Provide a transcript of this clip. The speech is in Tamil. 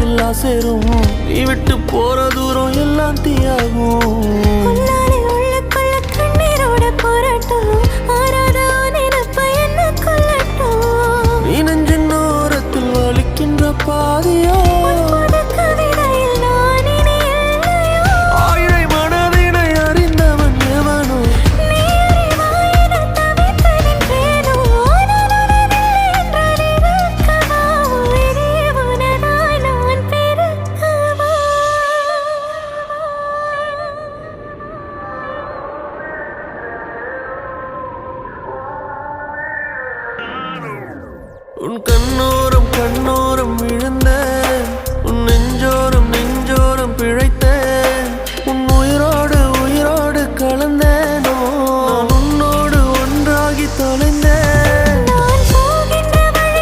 இல்லா சேரும் நீ விட்டு போற தூரம் எல்லாம் தீயாகும் உள்ளுக்குள்ள கண்ணீரோட போராட்டம் ஆறாத நினைப்ப என்ன கொல்லட்டும் நீ நெஞ்சின் ஓரத்தில் வலிக்கின்ற பாதியோ கவிதையில் நான் இனி இல்லையோ ஆயிரை மனதினை அறிந்தவன் எவனோ நீ அறிவாயின தவித்து நின்றேனோ நான் உனதில்லை என்றால் இருக்கவா உயிரே உனதாய் நான் பெருக்கவா உன் கண்ணோரம் விழுந்த